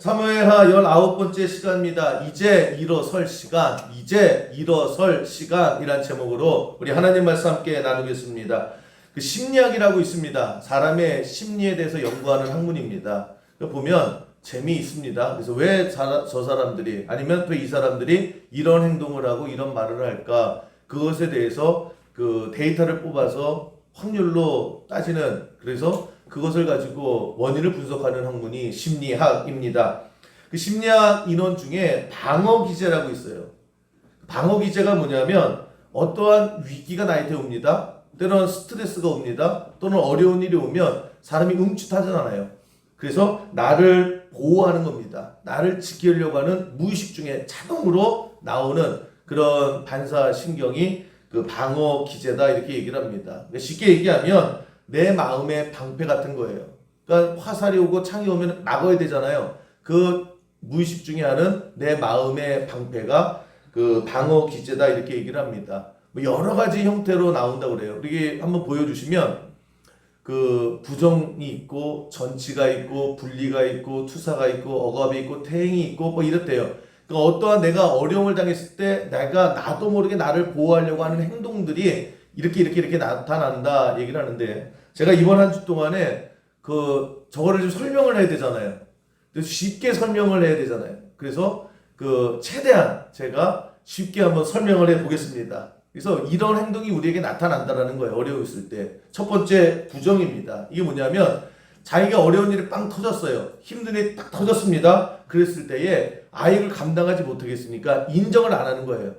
사무엘하 19번째 시간입니다. 이제 일어설 시간, 이제 일어설 시간이란 제목으로 우리 하나님 말씀 함께 나누겠습니다. 그 심리학이라고 있습니다. 사람의 심리에 대해서 연구하는 학문입니다. 보면 재미있습니다. 그래서 왜 저 사람들이 아니면 왜 이 사람들이 이런 행동을 하고 이런 말을 할까, 그것에 대해서 그 데이터를 뽑아서 확률로 따지는, 그래서 그것을 가지고 원인을 분석하는 학문이 심리학입니다. 그 심리학 인원 중에 방어 기제라고 있어요. 방어 기제가 뭐냐면 어떠한 위기가 나한테 옵니다. 때로는 스트레스가 옵니다. 또는 어려운 일이 오면 사람이 움츠타잖아요. 그래서 나를 보호하는 겁니다. 나를 지키려고 하는 무의식 중에 자동으로 나오는 그런 반사신경이 그 방어 기제다, 이렇게 얘기를 합니다. 쉽게 얘기하면 내 마음의 방패 같은 거예요. 그러니까 화살이 오고 창이 오면 막아야 되잖아요. 그 무의식 중에 하는 내 마음의 방패가 그 방어 기제다, 이렇게 얘기를 합니다. 여러 가지 형태로 나온다고 그래요. 이게 한번 보여주시면 그 부정이 있고 전치가 있고 분리가 있고 투사가 있고 억압이 있고 태행이 있고 뭐 이렇대요. 그러니까 어떠한 내가 어려움을 당했을 때 내가 나도 모르게 나를 보호하려고 하는 행동들이 이렇게 나타난다 얘기를 하는데, 제가 이번 한 주 동안에 그 저거를 좀 설명을 해야 되잖아요. 쉽게 설명을 해야 되잖아요. 그래서 그 최대한 제가 쉽게 한번 설명을 해 보겠습니다. 그래서 이런 행동이 우리에게 나타난다라는 거예요. 어려움 있을 때. 첫 번째 부정입니다. 이게 뭐냐면 자기가 어려운 일이 빵 터졌어요. 힘든 일이 딱 터졌습니다. 그랬을 때에 아이를 감당하지 못하겠으니까 인정을 안 하는 거예요.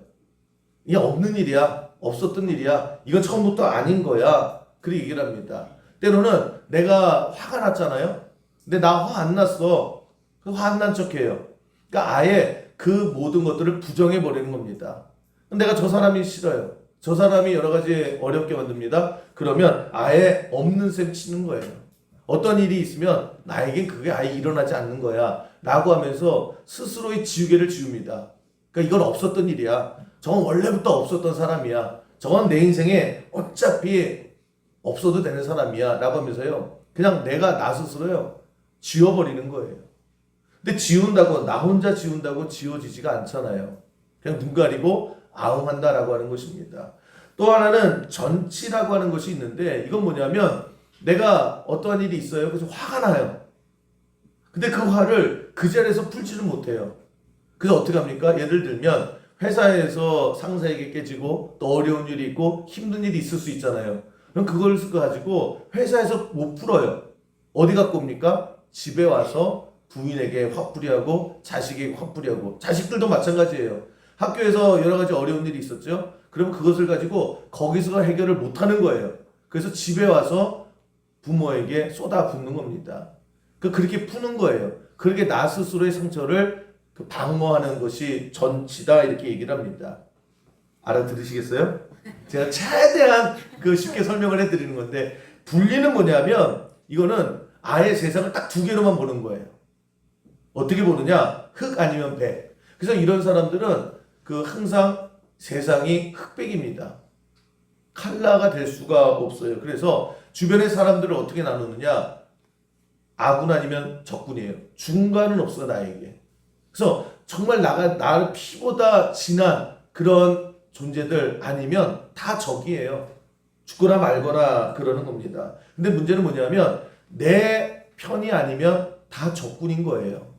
이게 없는 일이야. 없었던 일이야. 이건 처음부터 아닌 거야. 그렇게 얘기를 합니다. 때로는 내가 화가 났잖아요. 근데 나 화 안 났어. 화 안 난 척해요. 그러니까 아예 그 모든 것들을 부정해 버리는 겁니다. 내가 저 사람이 싫어요. 저 사람이 여러 가지 어렵게 만듭니다. 그러면 아예 없는 셈 치는 거예요. 어떤 일이 있으면 나에겐 그게 아예 일어나지 않는 거야 라고 하면서 스스로의 지우개를 지웁니다. 그러니까 이건 없었던 일이야. 저건 원래부터 없었던 사람이야. 저건 내 인생에 어차피 없어도 되는 사람이야 라고 하면서요, 그냥 내가 나 스스로요 지워버리는 거예요. 근데 지운다고, 나 혼자 지운다고 지워지지가 않잖아요. 그냥 눈 가리고 아웅한다라고 하는 것입니다. 또 하나는 전치라고 하는 것이 있는데, 이건 뭐냐면 내가 어떠한 일이 있어요. 그래서 화가 나요. 근데 그 화를 그 자리에서 풀지를 못해요. 그래서 어떻게 합니까? 예를 들면 회사에서 상사에게 깨지고 또 어려운 일이 있고 힘든 일이 있을 수 있잖아요. 그럼 그걸 가지고 회사에서 못 풀어요. 어디 갖고 옵니까? 집에 와서 부인에게 화풀이하고 자식에게 화풀이하고, 자식들도 마찬가지예요. 학교에서 여러 가지 어려운 일이 있었죠. 그러면 그것을 가지고 거기서 해결을 못하는 거예요. 그래서 집에 와서 부모에게 쏟아붓는 겁니다. 그렇게 푸는 거예요. 그렇게 나 스스로의 상처를 방어하는 것이 전치다, 이렇게 얘기를 합니다. 알아들으시겠어요? 제가 최대한 쉽게 설명을 해드리는 건데, 분리는 뭐냐면 이거는 아예 세상을 딱 두 개로만 보는 거예요. 어떻게 보느냐? 흑 아니면 백. 그래서 이런 사람들은 항상 세상이 흑백입니다. 칼라가 될 수가 없어요. 그래서 주변의 사람들을 어떻게 나누느냐? 아군 아니면 적군이에요. 중간은 없어, 나에게. 그래서 정말 나를 피보다 진한 그런 존재들 아니면 다 적이에요. 죽거나 말거나 그러는 겁니다. 근데 문제는 뭐냐면 내 편이 아니면 다 적군인 거예요.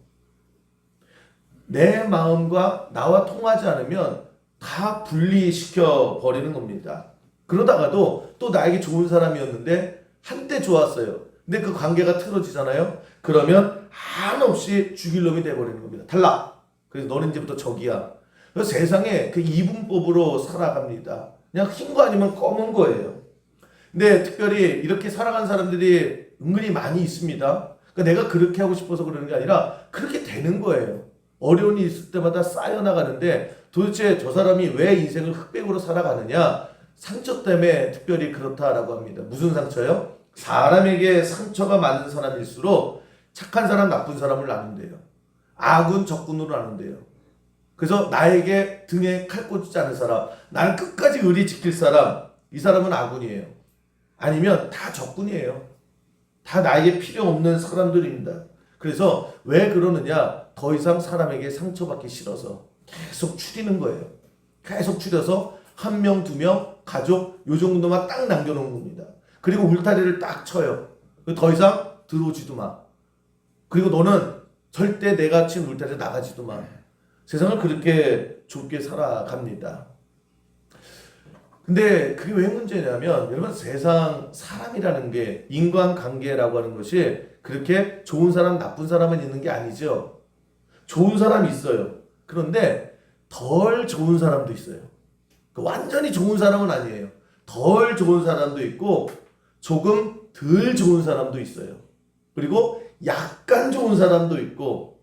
내 마음과 나와 통하지 않으면 다 분리시켜 버리는 겁니다. 그러다가도 또 나에게 좋은 사람이었는데 한때 좋았어요. 근데 그 관계가 틀어지잖아요. 그러면 한없이 죽일 놈이 돼버리는 겁니다. 탈락. 그래서 너는 이제부터 적이야. 그래서 세상에 그 이분법으로 살아갑니다. 그냥 흰 거 아니면 검은 거예요. 근데 특별히 이렇게 살아간 사람들이 은근히 많이 있습니다. 그러니까 내가 그렇게 하고 싶어서 그러는 게 아니라 그렇게 되는 거예요. 어려운 일이 있을 때마다 쌓여나가는데 도대체 저 사람이 왜 인생을 흑백으로 살아가느냐? 상처 때문에 특별히 그렇다라고 합니다. 무슨 상처요? 사람에게 상처가 많은 사람일수록 착한 사람, 나쁜 사람을 나눈대요. 아군, 적군으로 나눈대요. 그래서 나에게 등에 칼 꽂지 않은 사람, 나를 끝까지 의리 지킬 사람, 이 사람은 아군이에요. 아니면 다 적군이에요. 다 나에게 필요 없는 사람들입니다. 그래서 왜 그러느냐? 더 이상 사람에게 상처받기 싫어서 계속 추리는 거예요. 계속 추려서 한 명, 두 명, 가족 요 정도만 딱 남겨놓은 겁니다. 그리고 울타리를 딱 쳐요. 더 이상 들어오지도 마. 그리고 너는 절대 내가 친 울타리에 나가지도 마. 세상을 그렇게 좁게 살아갑니다. 근데 그게 왜 문제냐면 여러분 세상 사람이라는 게 인간관계라고 하는 것이 그렇게 좋은 사람 나쁜 사람은 있는 게 아니죠. 좋은 사람이 있어요. 그런데 덜 좋은 사람도 있어요. 완전히 좋은 사람은 아니에요. 덜 좋은 사람도 있고 조금 덜 좋은 사람도 있어요. 그리고 약간 좋은 사람도 있고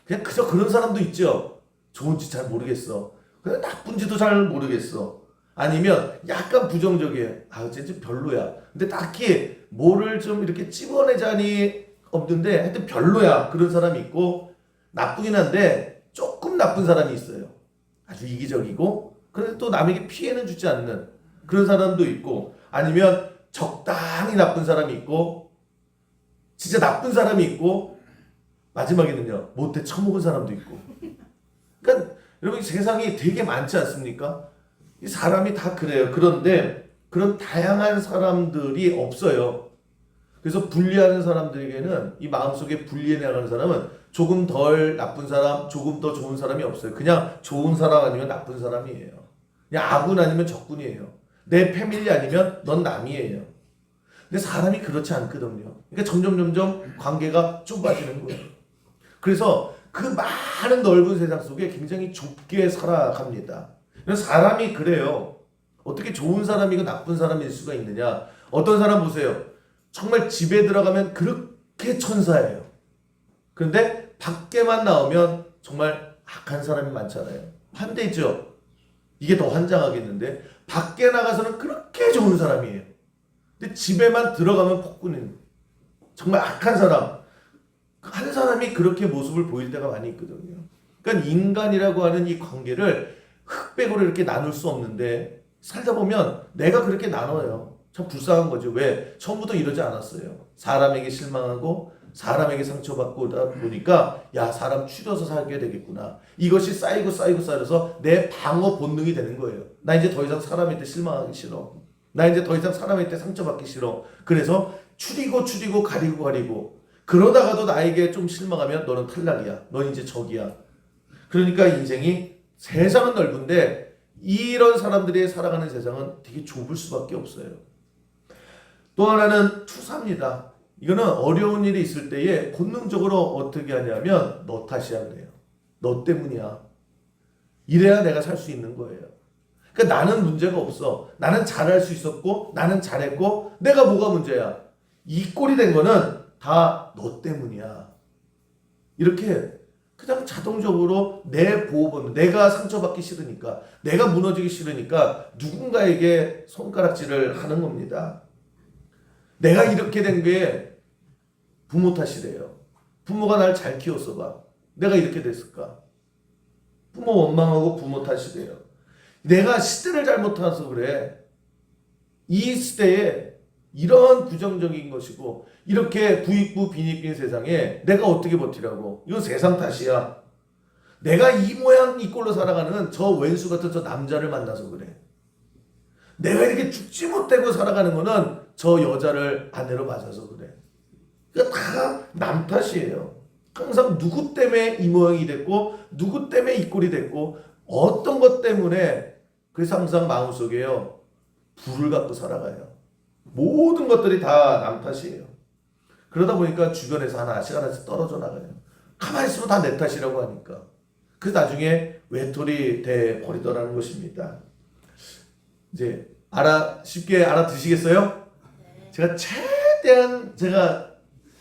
그냥 그저 그런 사람도 있죠. 좋은지 잘 모르겠어. 그냥 나쁜지도 잘 모르겠어. 아니면 약간 부정적이에요. 아, 쟤 별로야. 근데 딱히 뭐를 좀 이렇게 찝어내자니 없는데 하여튼 별로야. 그런 사람이 있고 나쁘긴 한데 조금 나쁜 사람이 있어요. 아주 이기적이고 그런데 또 남에게 피해는 주지 않는 그런 사람도 있고 아니면 적당히 나쁜 사람이 있고 진짜 나쁜 사람이 있고 마지막에는요 못돼 처먹은 사람도 있고 그러니까 여러분 세상이 되게 많지 않습니까? 이 사람이 다 그래요. 그런데 그런 다양한 사람들이 없어요. 그래서 분리하는 사람들에게는 이 마음속에 분리해 나가는 사람은 조금 덜 나쁜 사람, 조금 더 좋은 사람이 없어요. 그냥 좋은 사람 아니면 나쁜 사람이에요. 그냥 아군 아니면 적군이에요. 내 패밀리 아니면 넌 남이에요. 근데 사람이 그렇지 않거든요. 그러니까 점점 관계가 좁아지는 거예요. 그래서 그 많은 넓은 세상 속에 굉장히 좁게 살아갑니다. 그래서 사람이 그래요. 어떻게 좋은 사람이고 나쁜 사람일 수가 있느냐. 어떤 사람 보세요. 정말 집에 들어가면 그렇게 천사예요. 그런데 밖에만 나오면 정말 악한 사람이 많잖아요. 반대죠. 이게 더 환장하겠는데 밖에 나가서는 그렇게 좋은 사람이에요. 근데 집에만 들어가면 폭군인 정말 악한 사람. 한 사람이 그렇게 모습을 보일 때가 많이 있거든요. 그러니까 인간이라고 하는 이 관계를 흑백으로 이렇게 나눌 수 없는데 살다 보면 내가 그렇게 나눠요. 참 불쌍한 거죠. 왜? 처음부터 이러지 않았어요. 사람에게 실망하고 사람에게 상처받고 보니까 야 사람 추려서 살게 되겠구나. 이것이 쌓여서 내 방어 본능이 되는 거예요. 나 이제 더 이상 사람한테 실망하기 싫어. 나 이제 더 이상 사람한테 상처받기 싫어. 그래서 추리고 가리고 그러다가도 나에게 좀 실망하면 너는 탈락이야. 넌 이제 적이야. 그러니까 인생이 세상은 넓은데 이런 사람들이 살아가는 세상은 되게 좁을 수밖에 없어요. 또 하나는 투사입니다. 이거는 어려운 일이 있을 때에 본능적으로 어떻게 하냐면 너 탓이야 그래요. 너 때문이야. 이래야 내가 살 수 있는 거예요. 그러니까 나는 문제가 없어. 나는 잘할 수 있었고 나는 잘했고 내가 뭐가 문제야. 이 꼴이 된 거는 다 너 때문이야. 이렇게 그냥 자동적으로 내 보호본, 내가 상처받기 싫으니까, 내가 무너지기 싫으니까 누군가에게 손가락질을 하는 겁니다. 내가 이렇게 된 게 부모 탓이래요. 부모가 날 잘 키웠어 봐. 내가 이렇게 됐을까? 부모 원망하고 부모 탓이래요. 내가 시대를 잘못 타서 그래. 이 시대에 이런 부정적인 것이고 이렇게 부익부 빈익빈 세상에 내가 어떻게 버티라고. 이건 세상 탓이야. 내가 이 모양 이 꼴로 살아가는 저 왼수 같은 저 남자를 만나서 그래. 내가 이렇게 죽지 못하고 살아가는 거는 저 여자를 아내로 맞아서 그래. 그러니까 다 남 탓이에요. 항상 누구 때문에 이 모양이 됐고 누구 때문에 이 꼴이 됐고 어떤 것 때문에. 그래서 항상 마음속에요 불을 갖고 살아가요. 모든 것들이 다 남 탓이에요. 그러다 보니까 주변에서 하나씩 떨어져 나가요. 가만히 있으면 다 내 탓이라고 하니까. 그래서 나중에 외톨이 돼 버리더라는 것입니다. 이제 쉽게 알아드시겠어요? 제가 최대한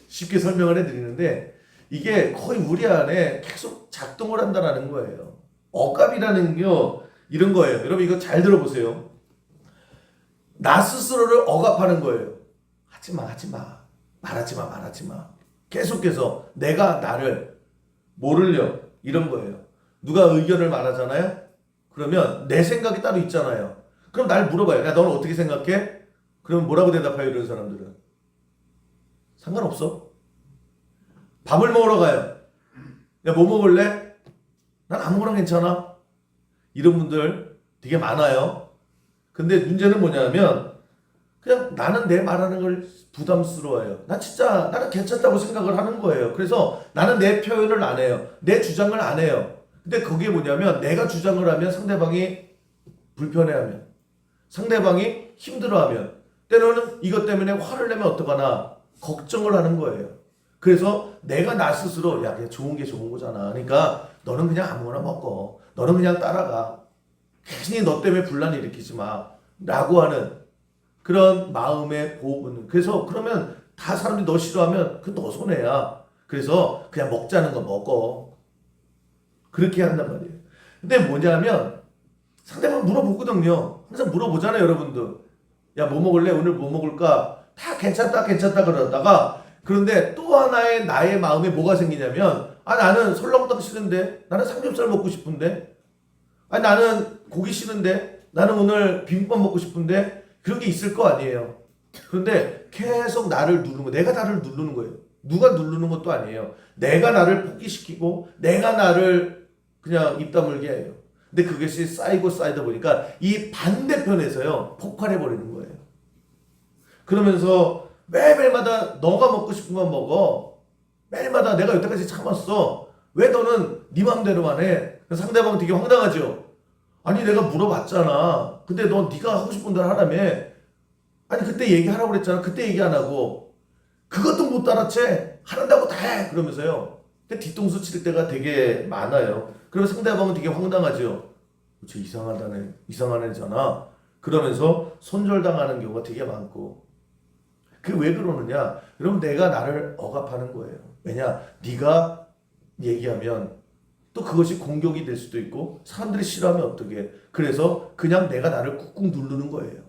쉽게 설명을 해드리는데 이게 거의 우리 안에 계속 작동을 한다는 거예요. 억압이라는 게 이런 거예요. 여러분 이거 잘 들어보세요. 나 스스로를 억압하는 거예요. 하지마 말하지마 계속해서 내가 나를 모르려 이런 거예요. 누가 의견을 말하잖아요. 그러면 내 생각이 따로 있잖아요. 그럼 날 물어봐요. 야 너는 어떻게 생각해? 그럼 뭐라고 대답해요? 이런 사람들은 상관없어. 밥을 먹으러 가요. 야, 뭐 먹을래? 난 아무거나 괜찮아. 이런 분들 되게 많아요. 근데 문제는 뭐냐면 그냥 나는 내 말하는 걸 부담스러워해요. 나는 괜찮다고 생각을 하는 거예요. 그래서 나는 내 표현을 안 해요. 내 주장을 안 해요. 근데 그게 뭐냐면 내가 주장을 하면 상대방이 불편해하면, 상대방이 힘들어하면, 때로는 이것 때문에 화를 내면 어떡하나 걱정을 하는 거예요. 그래서 내가 나 스스로 야, 그냥 좋은 게 좋은 거잖아. 그러니까 너는 그냥 아무거나 먹어. 너는 그냥 따라가. 괜히 너 때문에 분란 일으키지 마. 라고 하는 그런 마음의 보호 본능. 그래서 그러면 다 사람들이 너 싫어하면 그 너 손해야. 그래서 그냥 먹자는 거 먹어. 그렇게 한단 말이에요. 근데 뭐냐면 상대방 물어보거든요. 항상 물어보잖아요, 여러분들. 야, 뭐 먹을래? 오늘 뭐 먹을까? 다 괜찮다, 괜찮다 그러다가 그런데 또 하나의 나의 마음에 뭐가 생기냐면 나는 설렁탕 싫은데, 나는 삼겹살 먹고 싶은데, 나는 고기 싫은데, 나는 오늘 비빔밥 먹고 싶은데, 그런 게 있을 거 아니에요. 그런데 계속 나를 누르는 거, 내가 나를 누르는 거예요. 누가 누르는 것도 아니에요. 내가 나를 포기시키고 내가 나를 그냥 입 다물게 해요. 근데 그것이 쌓이고 쌓이다 보니까 이 반대편에서요 폭발해 버리는 거예요. 그러면서 매일매일마다 너가 먹고 싶은 건 먹어. 매일마다 내가 여태까지 참았어. 왜 너는 네 맘대로만 해? 상대방은 되게 황당하죠. 아니 내가 물어봤잖아. 근데 너 네가 하고 싶은 대로 하라며. 아니 그때 얘기하라고 그랬잖아. 그때 얘기 안 하고 그것도 못 알아채. 하는다고 다 해. 그러면서요. 근데 뒤통수 칠 때가 되게 많아요. 그러면 상대방은 되게 황당하죠. 쟤 이상한 애잖아. 그러면서 손절당하는 경우가 되게 많고. 그 왜 그러느냐? 여러분 내가 나를 억압하는 거예요. 왜냐? 네가 얘기하면 또 그것이 공격이 될 수도 있고 사람들이 싫어하면 어떡해. 그래서 그냥 내가 나를 꾹꾹 누르는 거예요.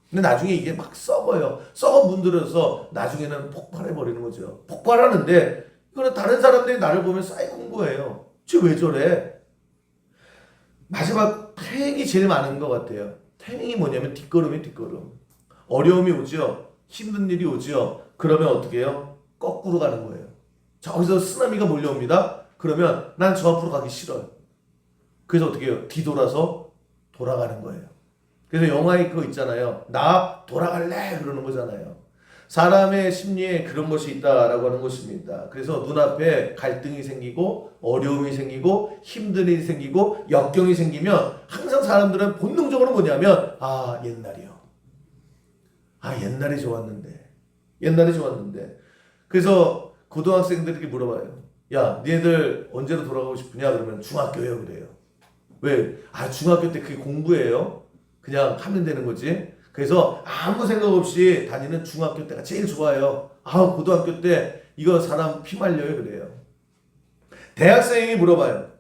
근데 나중에 이게 막 썩어요. 썩어 문드러서 나중에는 폭발해 버리는 거죠. 폭발하는데 이거는 다른 사람들이 나를 보면 쌓이는 거예요. 쟤 왜 저래? 마지막 태행이 제일 많은 것 같아요. 태행이 뭐냐면 뒷걸음이 뒷걸음. 어려움이 오죠. 힘든 일이 오죠. 그러면 어떻게 해요? 거꾸로 가는 거예요. 저기서 쓰나미가 몰려옵니다. 그러면 난 저 앞으로 가기 싫어요. 그래서 어떻게 해요? 뒤돌아서 돌아가는 거예요. 그래서 영화에 그거 있잖아요. 나 돌아갈래 그러는 거잖아요. 사람의 심리에 그런 것이 있다라고 하는 것입니다. 그래서 눈앞에 갈등이 생기고 어려움이 생기고 힘든 일이 생기고 역경이 생기면 항상 사람들은 본능적으로 뭐냐면 옛날이요. 옛날이 좋았는데. 옛날이 좋았는데. 그래서 고등학생들에게 물어봐요. 야, 니네들 언제로 돌아가고 싶으냐? 그러면 중학교예요 그래요. 왜? 중학교 때 그게 공부예요. 그냥 하면 되는 거지. 그래서 아무 생각 없이 다니는 중학교 때가 제일 좋아요. 고등학교 때 이거 사람 피말려요 그래요. 대학생이 물어봐요.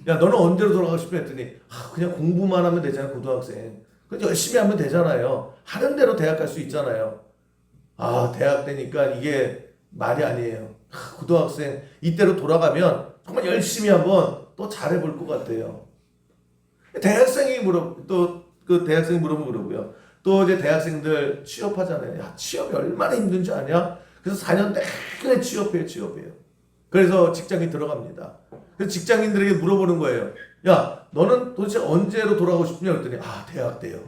야, 너는 언제로 돌아가고 싶냐 했더니 그냥 공부만 하면 되잖아 고등학생. 그냥 열심히 하면 되잖아요. 하는 대로 대학 갈 수 있잖아요. 대학 때니까 이게 말이 아니에요. 고등학생 이때로 돌아가면 정말 열심히 한번 또 잘해볼 것 같아요. 대학생이 그 대학생이 물어보면 그러고요. 또 이제 대학생들 취업하잖아요. 야, 취업이 얼마나 힘든지 아냐? 그래서 4년 내내 취업해요. 그래서 직장인 들어갑니다. 그래서 직장인들에게 물어보는 거예요. 야, 너는 도대체 언제로 돌아가고 싶냐? 그랬더니 대학 때요.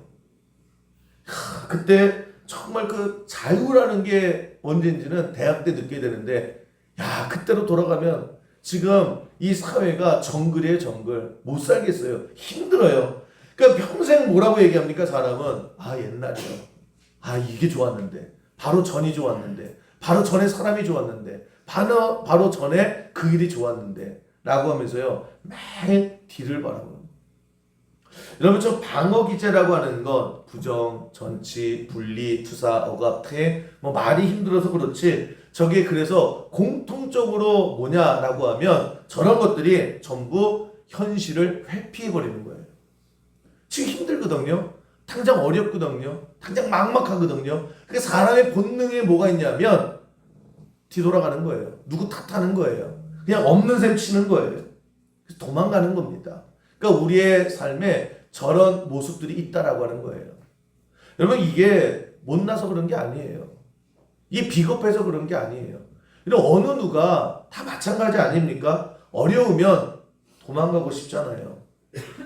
그때 정말 그 자유라는 게 언제인지는 대학 때 느끼게 되는데, 야, 그때로 돌아가면 지금 이 사회가 정글이에요, 정글. 못 살겠어요. 힘들어요. 그러니까 평생 뭐라고 얘기합니까, 사람은? 옛날이요. 이게 좋았는데. 바로 전이 좋았는데. 바로 전에 사람이 좋았는데. 바로 전에 그 일이 좋았는데. 라고 하면서요, 매일 뒤를 바라보는. 여러분, 저 방어기제라고 하는 건 부정, 전치, 분리, 투사, 억압, 퇴, 말이 힘들어서 그렇지. 저게 그래서 공통적으로 뭐냐라고 하면 저런 것들이 전부 현실을 회피해버리는 거예요. 지금 힘들거든요. 당장 어렵거든요. 당장 막막하거든요. 그러니까 사람의 본능에 뭐가 있냐면 뒤돌아가는 거예요. 누구 탓하는 거예요. 그냥 없는 셈 치는 거예요. 그래서 도망가는 겁니다. 그러니까 우리의 삶에 저런 모습들이 있다라고 하는 거예요. 여러분 이게 못나서 그런 게 아니에요. 이게 비겁해서 그런 게 아니에요. 이런 어느 누가 다 마찬가지 아닙니까? 어려우면 도망가고 싶잖아요.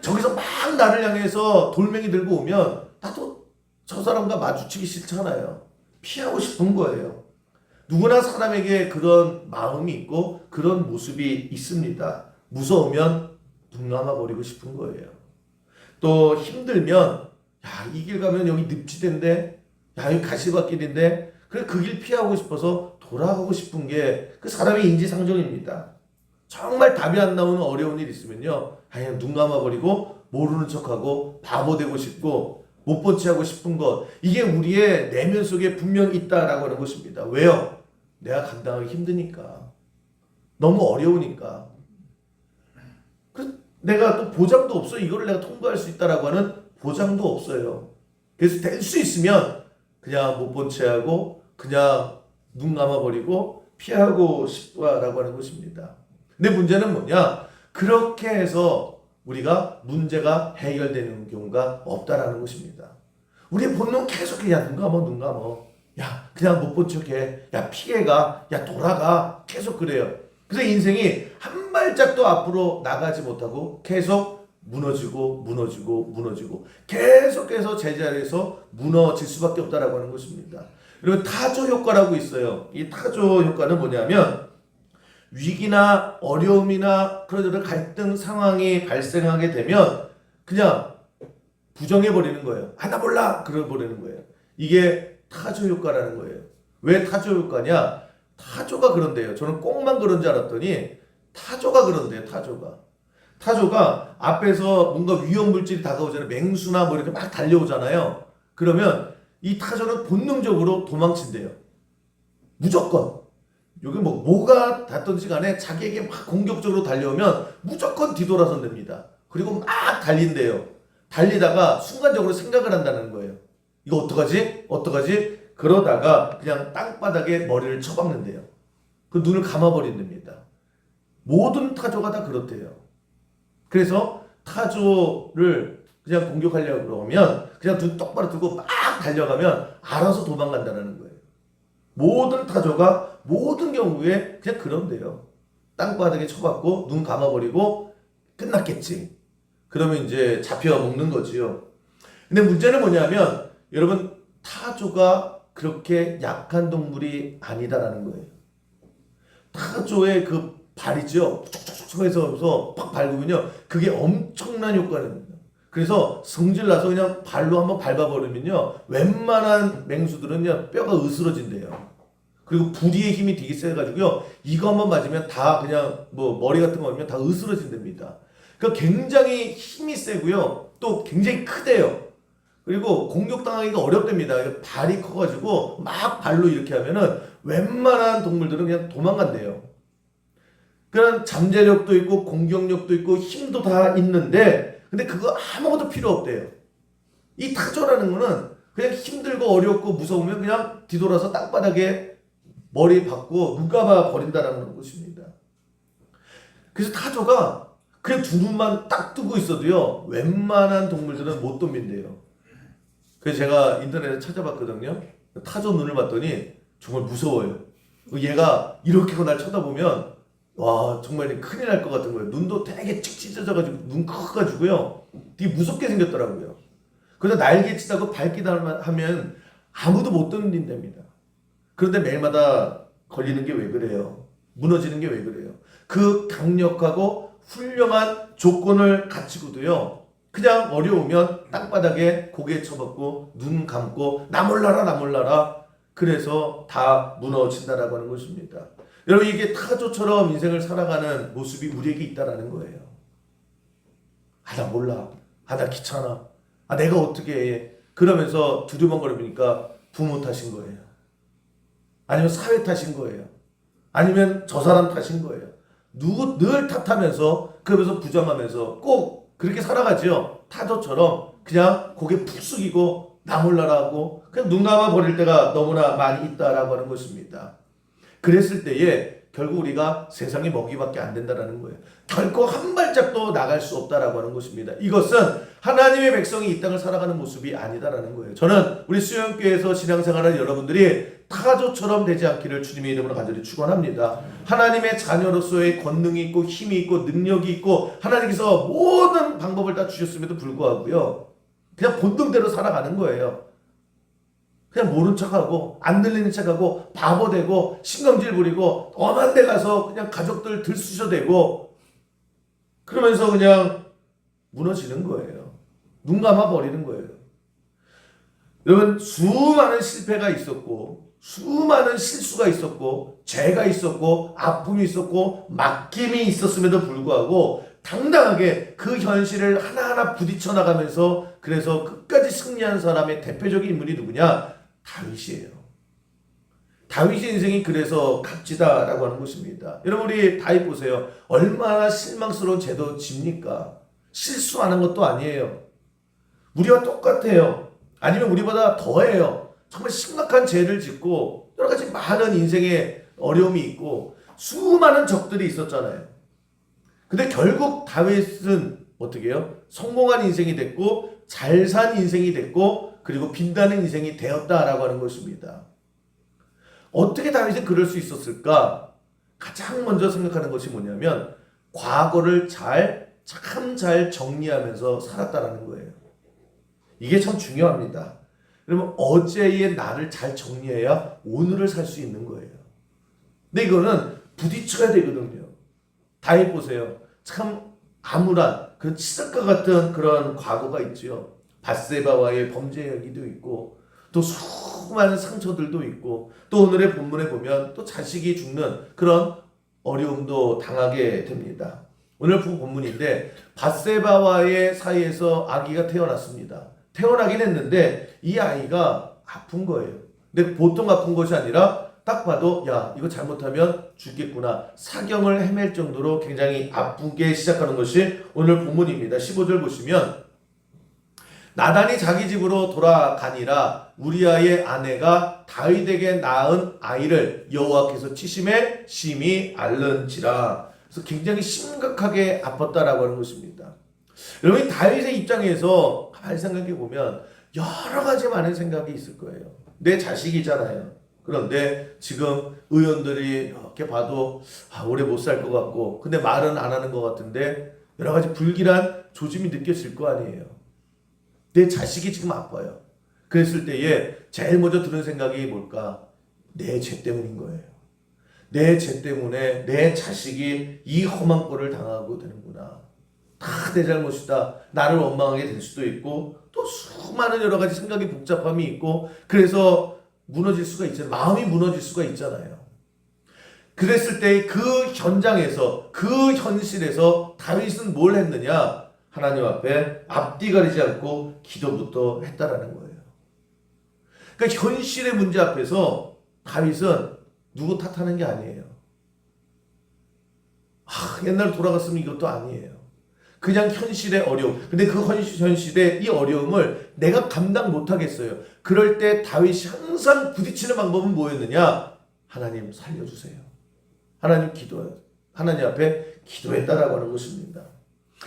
저기서 막 나를 향해서 돌멩이 들고 오면 나도 저 사람과 마주치기 싫잖아요. 피하고 싶은 거예요. 누구나 사람에게 그런 마음이 있고 그런 모습이 있습니다. 무서우면 눈 감아버리고 싶은 거예요. 또 힘들면 이 길 가면 여기 늪지대인데 여기 가시밭길인데 그래 그 길 피하고 싶어서 돌아가고 싶은 게 그 사람의 인지상정입니다. 정말 답이 안 나오는 어려운 일 있으면요 그냥 눈 감아버리고 모르는 척하고 바보 되고 싶고 못 본 체하고 싶은 것, 이게 우리의 내면 속에 분명 있다라고 하는 것입니다. 왜요? 내가 감당하기 힘드니까, 너무 어려우니까. 내가 또 보장도 없어. 이거를 내가 통과할 수 있다라고 하는 보장도 없어요. 그래서 될 수 있으면 그냥 못 본 체하고 그냥 눈 감아버리고 피하고 싶다라고 하는 것입니다. 근데 문제는 뭐냐? 그렇게 해서 우리가 문제가 해결되는 경우가 없다라는 것입니다. 우리의 본능 계속 야 눈 감아 눈 감아, 야 그냥 못 본 척해, 야 피해가, 야 돌아가, 계속 그래요. 그래서 인생이 한 발짝도 앞으로 나가지 못하고 계속 무너지고 계속해서 제자리에서 무너질 수밖에 없다라고 하는 것입니다. 여러분 타조 효과라고 있어요. 이 타조 효과는 뭐냐면 위기나 어려움이나 그런 갈등 상황이 발생하게 되면 그냥 부정해버리는 거예요. 나 몰라! 그래버리는 거예요. 이게 타조 효과라는 거예요. 왜 타조 효과냐? 타조가 그런데요. 저는 꼭만 그런 줄 알았더니 타조가 그런데요. 타조가 앞에서 뭔가 위험물질이 다가오잖아요. 맹수나 뭐 이렇게 막 달려오잖아요. 그러면 이 타조는 본능적으로 도망친대요. 무조건. 여기 뭐가 닿든지 간에 자기에게 막 공격적으로 달려오면 무조건 뒤돌아선답니다. 그리고 막 달린대요. 달리다가 순간적으로 생각을 한다는 거예요. 이거 어떡하지? 그러다가 그냥 땅바닥에 머리를 쳐박는데요. 그 눈을 감아버린답니다. 모든 타조가 다 그렇대요. 그래서 타조를 그냥 공격하려고 그러면 그냥 눈 똑바로 뜨고 막 달려가면 알아서 도망간다는 거예요. 모든 타조가 모든 경우에 그냥 그런데요. 땅바닥에 쳐박고 눈 감아버리고 끝났겠지. 그러면 이제 잡혀 먹는 거지요. 근데 문제는 뭐냐면 여러분 타조가 그렇게 약한 동물이 아니다라는 거예요. 타조의 그 발이죠. 촉촉촉 해서 팍 밟으면요. 그게 엄청난 효과입니다. 그래서 성질나서 그냥 발로 한번 밟아버리면요. 웬만한 맹수들은요. 뼈가 으스러진대요. 그리고 부리의 힘이 되게 세가지고요. 이거 한번 맞으면 다 그냥 머리 같은 거 맞으면 다 으스러진답니다. 그러니까 굉장히 힘이 세고요. 또 굉장히 크대요. 그리고 공격당하기가 어렵답니다. 발이 커가지고 막 발로 이렇게 하면은 웬만한 동물들은 그냥 도망간대요. 그런 잠재력도 있고 공격력도 있고 힘도 다 있는데 근데 그거 아무것도 필요 없대요. 이 타조라는 거는 그냥 힘들고 어렵고 무서우면 그냥 뒤돌아서 땅바닥에 머리 박고 눈 감아 버린다라는 것입니다. 그래서 타조가 그냥 두 눈만 딱 뜨고 있어도요 웬만한 동물들은 못 덤빈대요. 그래서 제가 인터넷에 찾아봤거든요. 타조 눈을 봤더니 정말 무서워요. 얘가 이렇게 날 쳐다보면 와 정말 큰일 날 것 같은 거예요. 눈도 되게 찍 찢어져가지고 눈 커가지고요 되게 무섭게 생겼더라고요. 그래서 날개치다고 밟기다 하면 아무도 못 덤빈답니다. 그런데 매일마다 걸리는 게 왜 그래요? 무너지는 게 왜 그래요? 그 강력하고 훌륭한 조건을 갖추고도요 그냥 어려우면 땅바닥에 고개 쳐박고 눈 감고 나 몰라라 그래서 다 무너진다라고 하는 것입니다. 여러분 이게 타조처럼 인생을 살아가는 모습이 우리에게 있다라는 거예요. 나 몰라, 나 귀찮아, 내가 어떻게 해, 그러면서 두리번거리니까 부모 탓인 거예요. 아니면 사회 탓인 거예요. 아니면 저 사람 탓인 거예요. 누구 늘 탓하면서 그러면서 부정하면서 꼭 그렇게 살아가죠. 타조처럼 그냥 고개 푹 숙이고 나 몰라라 하고 그냥 눈 감아 버릴 때가 너무나 많이 있다라고 하는 것입니다. 그랬을 때에 결국 우리가 세상의 먹이밖에 안 된다라는 거예요. 결코 한 발짝도 나갈 수 없다라고 하는 것입니다. 이것은 하나님의 백성이 이 땅을 살아가는 모습이 아니다라는 거예요. 저는 우리 수영교회에서 신앙생활하는 여러분들이 타조처럼 되지 않기를 주님의 이름으로 간절히 축원합니다. 하나님의 자녀로서의 권능이 있고 힘이 있고 능력이 있고 하나님께서 모든 방법을 다 주셨음에도 불구하고요, 그냥 본능대로 살아가는 거예요. 그냥 모른 척하고 안 들리는 척하고 바보 되고 신경질 부리고 엄한 데 가서 그냥 가족들 들쑤셔대고 그러면서 그냥 무너지는 거예요. 눈 감아 버리는 거예요. 여러분, 수많은 실패가 있었고 수많은 실수가 있었고 죄가 있었고 아픔이 있었고 막힘이 있었음에도 불구하고 당당하게 그 현실을 하나하나 부딪혀 나가면서 그래서 끝까지 승리한 사람의 대표적인 인물이 누구냐? 다윗이에요. 다윗의 인생이 그래서 값지다라고 하는 것입니다. 여러분, 우리 다윗 보세요. 얼마나 실망스러운 죄도 집니까? 실수하는 것도 아니에요. 우리와 똑같아요. 아니면 우리보다 더해요. 정말 심각한 죄를 짓고 여러 가지 많은 인생의 어려움이 있고 수많은 적들이 있었잖아요. 근데 결국 다윗은 어떻게 해요? 성공한 인생이 됐고 잘 산 인생이 됐고 그리고 빛나는 인생이 되었다라고 하는 것입니다. 어떻게 다윗은 그럴 수 있었을까? 가장 먼저 생각하는 것이 뭐냐면 과거를 참 잘 정리하면서 살았다라는 거예요. 이게 참 중요합니다. 그러면 어제의 나를 잘 정리해야 오늘을 살 수 있는 거예요. 근데 이거는 부딪혀야 되거든요. 다윗 보세요. 참 암울한 그런 치석과 같은 그런 과거가 있죠. 밧세바와의 범죄 얘기도 있고 또 수많은 상처들도 있고 또 오늘의 본문에 보면 또 자식이 죽는 그런 어려움도 당하게 됩니다. 오늘 본문인데 밧세바와의 사이에서 아기가 태어났습니다. 태어나긴 했는데 이 아이가 아픈 거예요. 근데 보통 아픈 것이 아니라 딱 봐도 야, 이거 잘못하면 죽겠구나, 사경을 헤맬 정도로 굉장히 아프게 시작하는 것이 오늘 본문입니다. 15절 보시면 나단이 자기 집으로 돌아가니라 우리아의 아내가 다윗에게 낳은 아이를 여호와께서 치심에 심히 앓는지라. 그래서 굉장히 심각하게 아팠다라고 하는 것입니다. 여러분, 다윗의 입장에서 가만히 생각해 보면 여러 가지 많은 생각이 있을 거예요. 내 자식이잖아요. 그런데 지금 의원들이 이렇게 봐도 오래 못 살 것 같고 근데 말은 안 하는 것 같은데 여러 가지 불길한 조짐이 느껴질 거 아니에요. 내 자식이 지금 아파요. 그랬을 때에 제일 먼저 드는 생각이 뭘까? 내 죄 때문인 거예요. 내 죄 때문에 내 자식이 이 험한 꼴을 당하고 되는구나. 다 내 잘못이다. 나를 원망하게 될 수도 있고 또 수많은 여러 가지 생각이 복잡함이 있고 그래서 무너질 수가 있잖아요. 마음이 무너질 수가 있잖아요. 그랬을 때 그 현장에서 그 현실에서 다윗은 뭘 했느냐? 하나님 앞에 앞뒤 가리지 않고 기도부터 했다라는 거예요. 그러니까 현실의 문제 앞에서 다윗은 누구 탓하는 게 아니에요. 옛날로 돌아갔으면 이것도 아니에요. 그냥 현실의 어려움. 근데 그 현실의 이 어려움을 내가 감당 못하겠어요. 그럴 때 다윗이 항상 부딪히는 방법은 뭐였느냐? 하나님 살려주세요. 하나님 앞에 기도했다라고 하는 것입니다.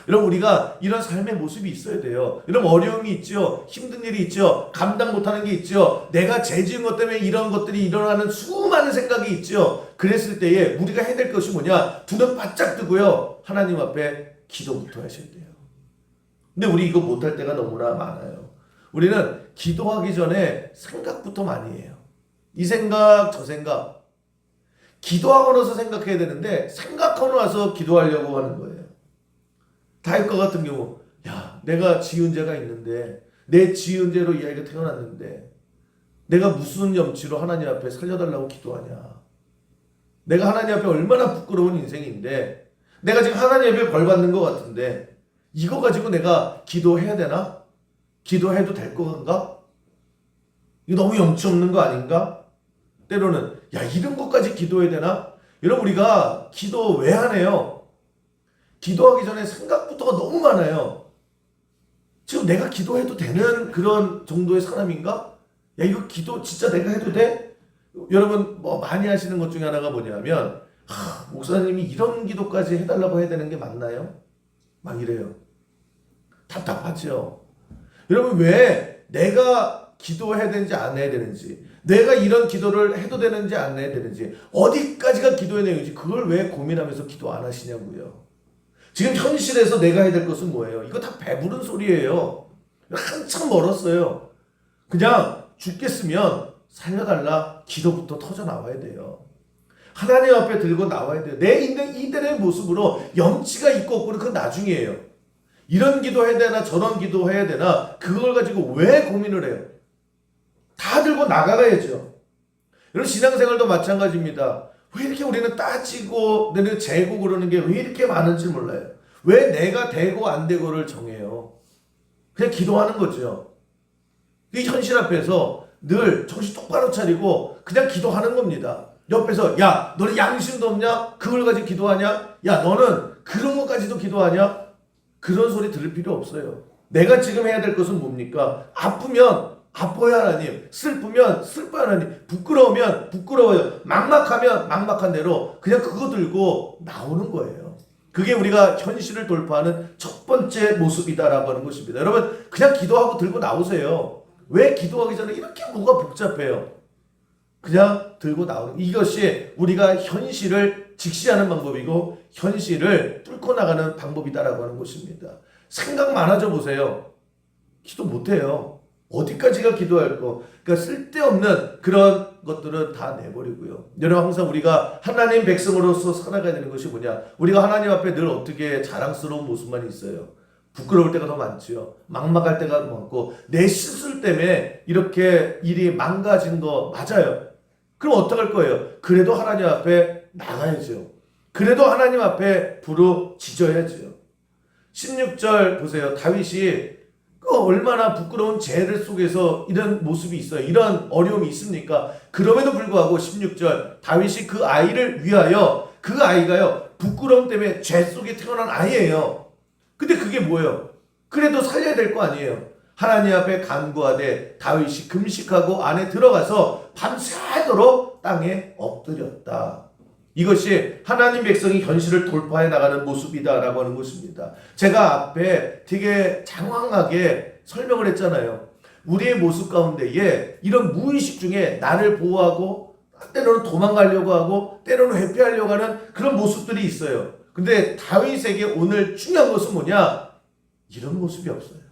여러분, 우리가 이런 삶의 모습이 있어야 돼요. 여러분, 어려움이 있죠. 힘든 일이 있죠. 감당 못하는 게 있죠. 내가 죄 지은 것 때문에 이런 것들이 일어나는 수많은 생각이 있죠. 그랬을 때에 우리가 해야 될 것이 뭐냐? 두 눈 바짝 뜨고요, 하나님 앞에 기도부터 하셔야 돼요. 근데 우리 이거 못할 때가 너무나 많아요. 우리는 기도하기 전에 생각부터 많이 해요. 이 생각 저 생각. 기도하고 나서 생각해야 되는데 생각하고 나서 기도하려고 하는 거예요. 다윗과 같은 경우, 야, 내가 지은 죄가 있는데 내 지은 죄로 이 아이가 태어났는데 내가 무슨 염치로 하나님 앞에 살려달라고 기도하냐. 내가 하나님 앞에 얼마나 부끄러운 인생인데 내가 지금 하나님 앞에 벌 받는 것 같은데 이거 가지고 내가 기도해야 되나? 기도해도 될 건가? 이거 너무 염치 없는 거 아닌가? 때로는 야, 이런 것까지 기도해야 되나? 여러분, 우리가 기도 왜 하네요? 기도하기 전에 생각부터가 너무 많아요. 지금 내가 기도해도 되는 그런 정도의 사람인가? 야, 이거 기도 진짜 내가 해도 돼? 여러분, 많이 하시는 것 중에 하나가 뭐냐면 목사님이 이런 기도까지 해달라고 해야 되는 게 맞나요? 막 이래요. 답답하죠. 여러분, 왜 내가 기도해야 되는지 안 해야 되는지, 내가 이런 기도를 해도 되는지 안 해야 되는지, 어디까지가 기도의 내용인지 그걸 왜 고민하면서 기도 안 하시냐고요. 지금 현실에서 내가 해야 될 것은 뭐예요? 이거 다 배부른 소리예요. 한참 멀었어요. 그냥 죽겠으면 살려달라 기도부터 터져 나와야 돼요. 하나님 앞에 들고 나와야 돼요. 내 이들의 모습으로 염치가 있고 없고는 그건 나중이에요. 이런 기도 해야 되나 저런 기도 해야 되나 그걸 가지고 왜 고민을 해요? 다 들고 나가야죠. 여러분, 신앙생활도 마찬가지입니다. 왜 이렇게 우리는 따지고 내가 재고 그러는 게 왜 이렇게 많은지 몰라요. 왜 내가 되고 안 되고를 정해요. 그냥 기도하는 거죠. 이 현실 앞에서 늘 정신 똑바로 차리고 그냥 기도하는 겁니다. 옆에서 야 너는 양심도 없냐? 그걸 가지고 기도하냐? 야 너는 그런 것까지도 기도하냐? 그런 소리 들을 필요 없어요. 내가 지금 해야 될 것은 뭡니까? 아프면 아파요 하나님, 슬프면 슬퍼요 하나님, 부끄러우면 부끄러워요, 막막하면 막막한 대로 그냥 그거 들고 나오는 거예요. 그게 우리가 현실을 돌파하는 첫 번째 모습이다라고 하는 것입니다. 여러분, 그냥 기도하고 들고 나오세요. 왜 기도하기 전에 이렇게 뭐가 복잡해요? 그냥 들고 나오는, 이것이 우리가 현실을 직시하는 방법이고 현실을 뚫고 나가는 방법이다라고 하는 것입니다. 생각 많아져 보세요. 기도 못해요. 어디까지가 기도할 거. 그러니까 쓸데없는 그런 것들은 다 내버리고요. 여러분, 항상 우리가 하나님 백성으로서 살아가야 되는 것이 뭐냐? 우리가 하나님 앞에 늘 어떻게 자랑스러운 모습만 있어요. 부끄러울 때가 더 많죠. 막막할 때가 많고 내 실수 때문에 이렇게 일이 망가진 거 맞아요. 그럼 어떡할 거예요? 그래도 하나님 앞에 나가야죠. 그래도 하나님 앞에 부르짖어야죠. 16절 보세요. 다윗이 얼마나 부끄러운 죄를 속에서 이런 모습이 있어요. 이런 어려움이 있습니까? 그럼에도 불구하고 16절 다윗이 그 아이를 위하여, 그 아이가요 부끄러움 때문에 죄 속에 태어난 아이예요. 근데 그게 뭐예요? 그래도 살려야 될 거 아니에요. 하나님 앞에 간구하되 다윗이 금식하고 안에 들어가서 밤새도록 땅에 엎드렸다. 이것이 하나님 백성이 현실을 돌파해 나가는 모습이다라고 하는 것입니다. 제가 앞에 되게 장황하게 설명을 했잖아요. 우리의 모습 가운데에 이런 무의식 중에 나를 보호하고 때로는 도망가려고 하고 때로는 회피하려고 하는 그런 모습들이 있어요. 근데 다윗에게 오늘 중요한 것은 뭐냐? 이런 모습이 없어요.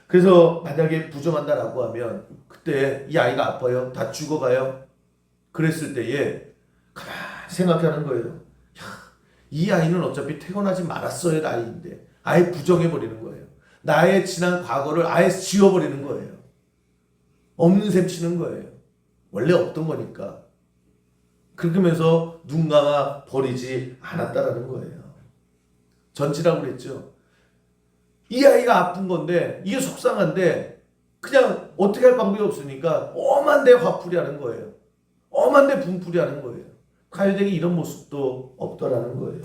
그래서 만약에 부정한다라고 하면 그때 이 아이가 아파요? 다 죽어가요? 그랬을 때에 가만히 생각하는 거예요. 야, 이 아이는 어차피 태어나지 말았어야 할 아이인데 아예 부정해버리는 거예요. 나의 지난 과거를 아예 지워버리는 거예요. 없는 셈 치는 거예요. 원래 없던 거니까. 그러면서 눈 감아 버리지 않았다라는 거예요. 전치라고 그랬죠. 이 아이가 아픈 건데 이게 속상한데 그냥 어떻게 할 방법이 없으니까 엄한데 화풀이 하는 거예요. 엄한데 분풀이 하는 거예요. 가요되게 이런 모습도 없더라는 거예요.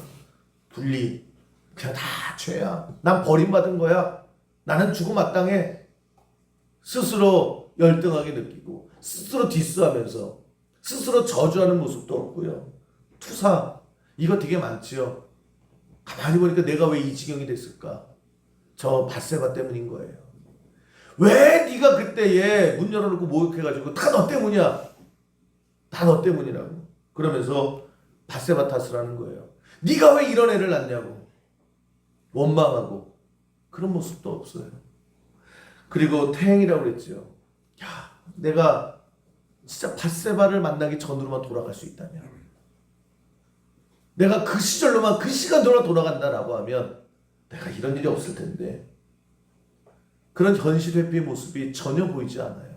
분리. 그냥 다 죄야. 난 버림받은 거야. 나는 죽음 마땅해. 스스로 열등하게 느끼고 스스로 디스하면서 스스로 저주하는 모습도 없고요. 투사. 이거 되게 많지요. 가만히 보니까 내가 왜 이 지경이 됐을까? 저 밧세바 때문인 거예요. 왜 네가 그때에 문 열어놓고 모욕해가지고 다 너 때문이야. 다 너 때문이라고. 그러면서 밧세바 탓을 하는 거예요. 네가 왜 이런 애를 낳냐고. 원망하고. 그런 모습도 없어요. 그리고 태행이라고 그랬죠. 야, 내가 진짜 밧세바를 만나기 전으로만 돌아갈 수 있다면, 내가 그 시절로만 그 시간으로 돌아간다라고 하면 내가 이런 일이 없을 텐데, 그런 현실 회피의 모습이 전혀 보이지 않아요.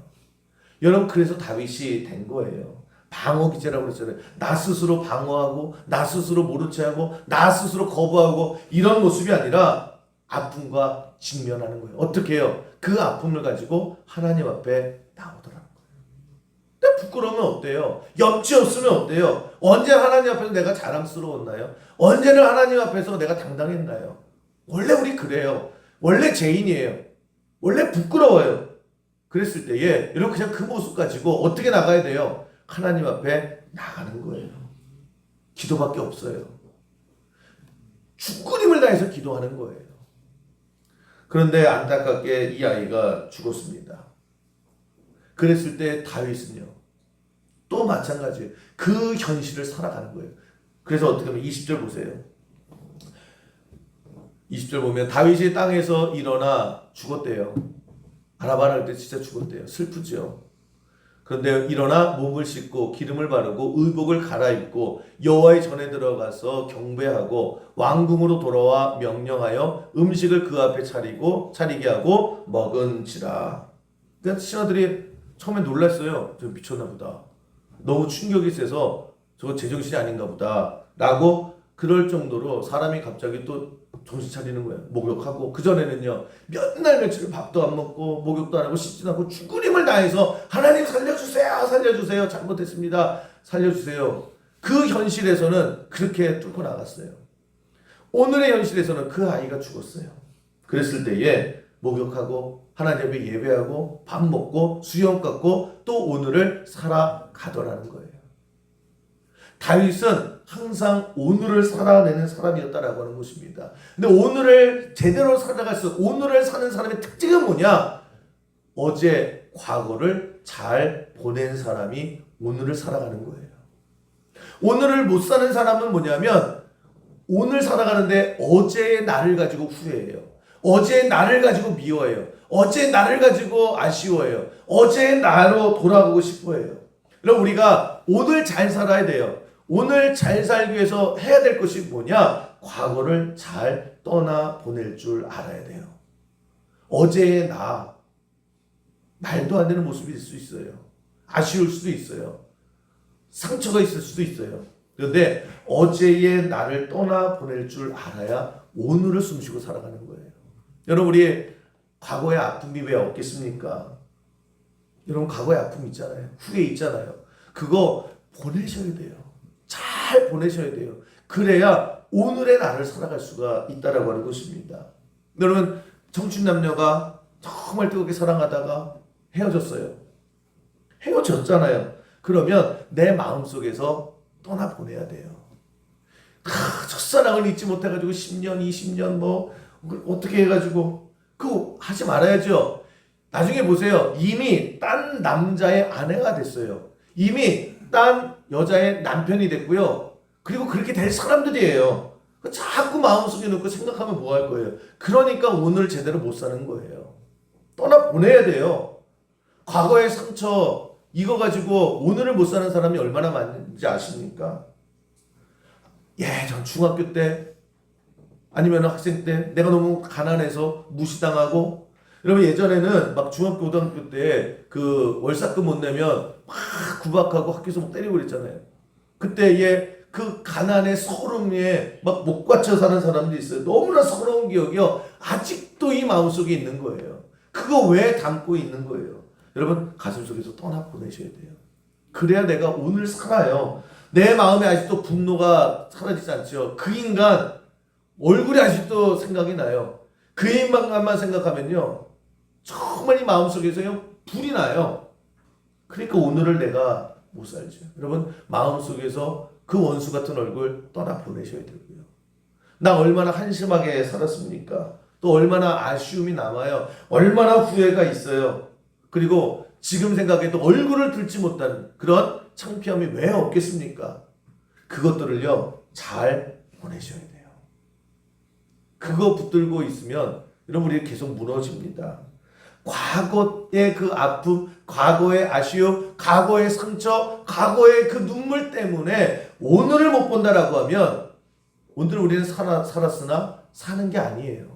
여러분, 그래서 다윗이 된 거예요. 방어 기제라고 그랬잖아요. 나 스스로 방어하고 나 스스로 모른 체하고 나 스스로 거부하고 이런 모습이 아니라 아픔과 직면하는 거예요. 어떻게 해요? 그 아픔을 가지고 하나님 앞에 나오더라는 거예요. 근데 부끄러우면 어때요? 염치 없으면 어때요? 언제 하나님 앞에서 내가 자랑스러웠나요? 언제는 하나님 앞에서 내가 당당했나요? 원래 우리 그래요. 원래 죄인이에요. 원래 부끄러워요. 그랬을 때에 여러분, 그냥 그 모습 가지고 어떻게 나가야 돼요? 하나님 앞에 나가는 거예요. 기도밖에 없어요. 죽구림을 다해서 기도하는 거예요. 그런데 안타깝게 이 아이가 죽었습니다. 그랬을 때 다윗은요, 또 마찬가지예요. 그 현실을 살아가는 거예요. 그래서 어떻게 하면 20절 보세요. 20절 보면 다윗이 땅에서 일어나 죽었대요. 아라바라 할 때 진짜 죽었대요. 슬프죠. 그런데 일어나 몸을 씻고 기름을 바르고 의복을 갈아입고 여호와의 전에 들어가서 경배하고 왕궁으로 돌아와 명령하여 음식을 그 앞에 차리게 하고 먹은지라. 그러니까 신하들이 처음에 놀랐어요. 저 미쳤나 보다. 너무 충격이 세서 저거 제정신이 아닌가 보다 라고 그럴 정도로 사람이 갑자기 또 정신 차리는 거예요. 목욕하고 그전에는요 몇 날 며칠 밥도 안 먹고 목욕도 안 하고 씻지도 않고 죽으림을 다해서 하나님 살려주세요 살려주세요 잘못했습니다 살려주세요. 그 현실에서는 그렇게 뚫고 나갔어요. 오늘의 현실에서는 그 아이가 죽었어요. 그랬을 때에 목욕하고 하나님 앞에 예배하고 밥 먹고 수염 깎고 또 오늘을 살아가더라는 거예요. 다윗은 항상 오늘을 살아내는 사람이었다라고 하는 것입니다. 근데 오늘을 제대로 살아갈 수, 오늘을 사는 사람의 특징은 뭐냐? 어제 과거를 잘 보낸 사람이 오늘을 살아가는 거예요. 오늘을 못 사는 사람은 뭐냐면 오늘 살아가는데 어제의 나를 가지고 후회해요. 어제의 나를 가지고 미워해요. 어제의 나를 가지고 아쉬워해요. 어제의 나로 돌아가고 싶어해요. 그럼 우리가 오늘 잘 살아야 돼요. 오늘 잘 살기 위해서 해야 될 것이 뭐냐? 과거를 잘 떠나 보낼 줄 알아야 돼요. 어제의 나, 말도 안 되는 모습이 될 수 있어요. 아쉬울 수도 있어요. 상처가 있을 수도 있어요. 그런데 어제의 나를 떠나 보낼 줄 알아야 오늘을 숨쉬고 살아가는 거예요. 여러분, 우리 과거의 아픔이 왜 없겠습니까? 여러분, 과거의 아픔 있잖아요. 후회 있잖아요. 그거 보내셔야 돼요. 잘 보내셔야 돼요. 그래야 오늘의 나를 살아갈 수가 있다라고 하는 것입니다. 여러분, 청춘 남녀가 정말 뜨겁게 사랑하다가 헤어졌어요. 헤어졌잖아요. 그러면 내 마음속에서 떠나보내야 돼요. 첫사랑을 잊지 못해가지고 10년, 20년 뭐 어떻게 해가지고 그거 하지 말아야죠. 나중에 보세요. 이미 딴 남자의 아내가 됐어요. 이미 딴 여자의 남편이 됐고요. 그리고 그렇게 될 사람들이에요. 자꾸 마음속에 넣고 생각하면 뭐 할 거예요. 그러니까 오늘 제대로 못 사는 거예요. 떠나보내야 돼요. 과거의 상처 이거 가지고 오늘을 못 사는 사람이 얼마나 많은지 아십니까? 예전 중학교 때 아니면 학생 때 내가 너무 가난해서 무시당하고, 여러분 예전에는 막 중학교 고등학교 때 그 월사금 못 내면 막 구박하고 학교에서 막 때리고 그랬잖아요. 그때에 그 가난의 서름에 막 못 갖춰 사는 사람들이 있어요. 너무나 서러운 기억이요. 아직도 이 마음속에 있는 거예요. 그거 왜 담고 있는 거예요? 여러분 가슴속에서 떠나보내셔야 돼요. 그래야 내가 오늘 살아요. 내 마음에 아직도 분노가 사라지지 않죠. 그 인간 얼굴이 아직도 생각이 나요. 그 인간만 생각하면요 정말 이 마음속에서요 불이 나요. 그러니까 오늘을 내가 못 살죠. 여러분 마음속에서 그 원수 같은 얼굴 떠나보내셔야 되고요. 나 얼마나 한심하게 살았습니까? 또 얼마나 아쉬움이 남아요. 얼마나 후회가 있어요. 그리고 지금 생각해도 얼굴을 들지 못한 그런 창피함이 왜 없겠습니까? 그것들을요 잘 보내셔야 돼요. 그거 붙들고 있으면 여러분 우리 계속 무너집니다. 과거의 그 아픔, 과거의 아쉬움, 과거의 상처, 과거의 그 눈물 때문에 오늘을 못 본다라고 하면 오늘 우리는 살았으나 사는 게 아니에요.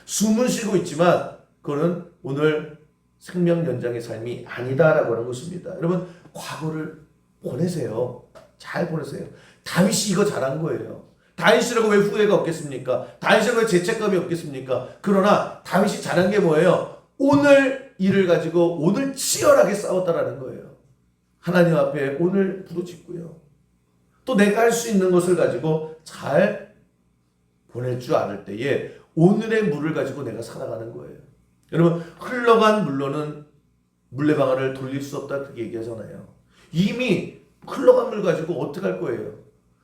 숨은 쉬고 있지만 그거는 오늘 생명 연장의 삶이 아니다라고 하는 것입니다. 여러분 과거를 보내세요. 잘 보내세요. 다윗이 이거 잘한 거예요. 다윗이라고 왜 후회가 없겠습니까? 다윗이라고 왜 죄책감이 없겠습니까? 그러나 다윗이 잘한 게 뭐예요? 오늘 일을 가지고 오늘 치열하게 싸웠다라는 거예요. 하나님 앞에 오늘 부르짖고요. 또 내가 할 수 있는 것을 가지고 잘 보낼 줄 알을 때에 오늘의 물을 가지고 내가 살아가는 거예요. 여러분 흘러간 물로는 물레방아를 돌릴 수 없다 그렇게 얘기하잖아요. 이미 흘러간 물 가지고 어떻게 할 거예요?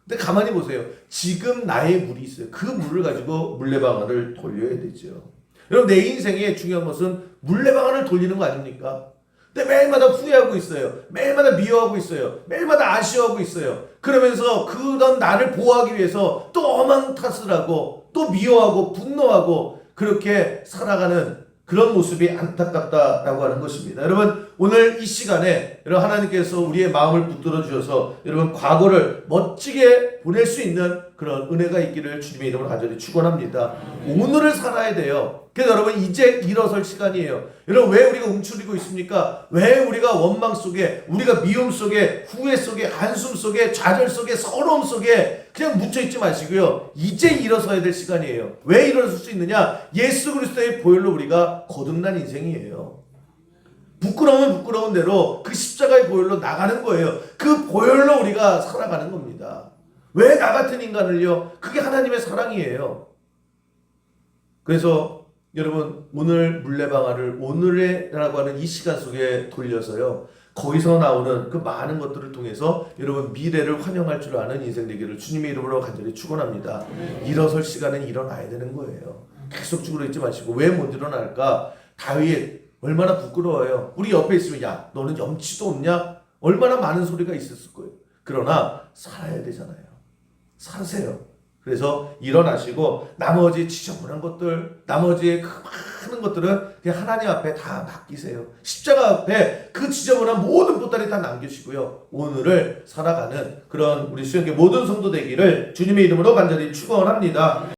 근데 가만히 보세요. 지금 나의 물이 있어요. 그 물을 가지고 물레방아를 돌려야 되죠. 여러분, 내 인생에 중요한 것은 물레방아를 돌리는 거 아닙니까? 근데 매일마다 후회하고 있어요. 매일마다 미워하고 있어요. 매일마다 아쉬워하고 있어요. 그러면서 그런 나를 보호하기 위해서 또 험한 탓을 하고 또 미워하고 분노하고 그렇게 살아가는 그런 모습이 안타깝다라고 하는 것입니다. 여러분, 오늘 이 시간에 여러분 하나님께서 우리의 마음을 붙들어 주셔서 여러분 과거를 멋지게 보낼 수 있는 그런 은혜가 있기를 주님의 이름으로 간절히 축원합니다. 오늘을 살아야 돼요. 그래서 여러분, 이제 일어설 시간이에요. 여러분, 왜 우리가 움츠리고 있습니까? 왜 우리가 원망 속에, 우리가 미움 속에, 후회 속에, 한숨 속에, 좌절 속에, 서러움 속에 그냥 묻혀있지 마시고요. 이제 일어서야 될 시간이에요. 왜 일어설 수 있느냐? 예수 그리스도의 보혈로 우리가 거듭난 인생이에요. 부끄러우면 부끄러운 대로 그 십자가의 보혈로 나가는 거예요. 그 보혈로 우리가 살아가는 겁니다. 왜 나 같은 인간을요? 그게 하나님의 사랑이에요. 그래서 여러분, 오늘 물레방아를 오늘의라고 하는 이 시간 속에 돌려서요, 거기서 나오는 그 많은 것들을 통해서 여러분 미래를 환영할 줄 아는 인생 되기를 주님의 이름으로 간절히 축원합니다. 일어설 시간은 일어나야 되는 거예요. 계속 죽으러 있지 마시고. 왜 못 일어날까? 다윗 얼마나 부끄러워요. 우리 옆에 있으면 야, 너는 염치도 없냐? 얼마나 많은 소리가 있었을 거예요. 그러나 살아야 되잖아요. 사세요. 그래서 일어나시고 나머지 지저분한 것들, 나머지 그 많은 것들은 그냥 하나님 앞에 다 맡기세요. 십자가 앞에 그 지저분한 모든 보따리 다 남기시고요. 오늘을 살아가는 그런 우리 수영계 모든 성도 되기를 주님의 이름으로 간절히 축원합니다.